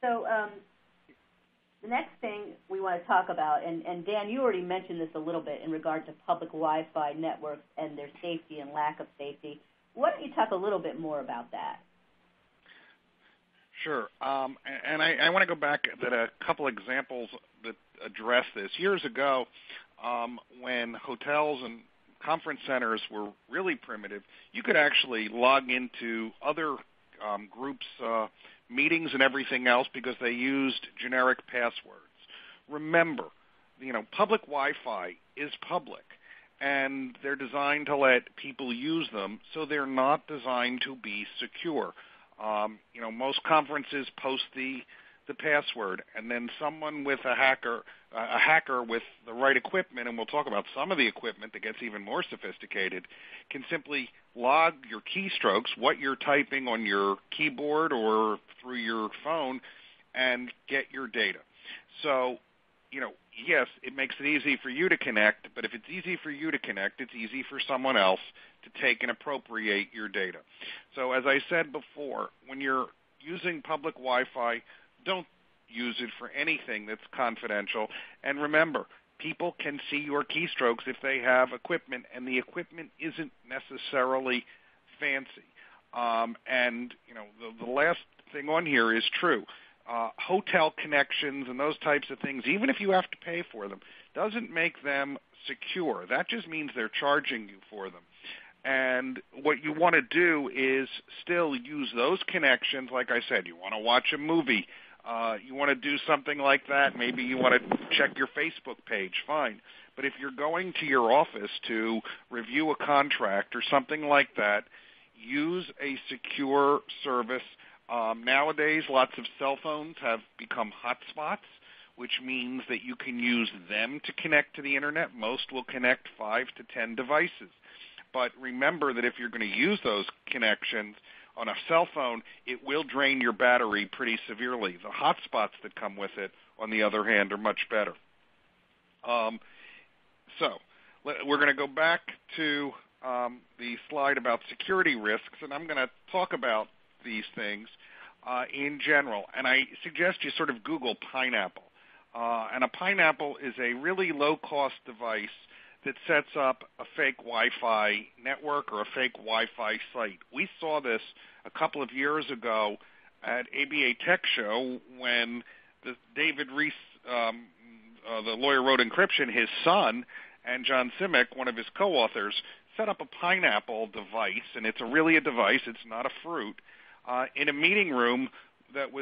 So the next thing we want to talk about, and Dan, you already mentioned this a little bit in regard to public Wi-Fi networks and their safety and lack of safety. Why don't you talk a little bit more about that? Sure. And I want to go back at a couple examples that address this. Years ago, when hotels and conference centers were really primitive, you could actually log into other groups' meetings and everything else because they used generic passwords. Remember, public Wi-Fi is public, and they're designed to let people use them, so they're not designed to be secure. Most conferences post the password, and then someone with a hacker with the right equipment, and we'll talk about some of the equipment that gets even more sophisticated, can simply log your keystrokes, what you're typing on your keyboard or through your phone, and get your data. So, yes, it makes it easy for you to connect, but if it's easy for you to connect, it's easy for someone else to take and appropriate your data. So as I said before, when you're using public Wi-Fi, don't use it for anything that's confidential. And remember, people can see your keystrokes if they have equipment, and the equipment isn't necessarily fancy. The last thing on here is true. Hotel connections and those types of things, even if you have to pay for them, doesn't make them secure. That just means they're charging you for them. And what you want to do is still use those connections. Like I said, you want to watch a movie. You want to do something like that. Maybe you want to check your Facebook page. Fine. But if you're going to your office to review a contract or something like that, use a secure service. Nowadays, lots of cell phones have become hotspots, which means that you can use them to connect to the Internet. Most will connect 5 to 10 devices. But remember that if you're going to use those connections on a cell phone, it will drain your battery pretty severely. The hotspots that come with it, on the other hand, are much better. So we're going to go back to the slide about security risks, and I'm going to talk about these things in general. And I suggest you sort of Google pineapple. And a pineapple is a really low-cost device that sets up a fake Wi-Fi network or a fake Wi-Fi site. We saw this a couple of years ago at ABA Tech Show when David Reese, the lawyer wrote Encryption, his son, and John Simic, one of his co-authors, set up a pineapple device, and it's really a device, it's not a fruit, in a meeting room that was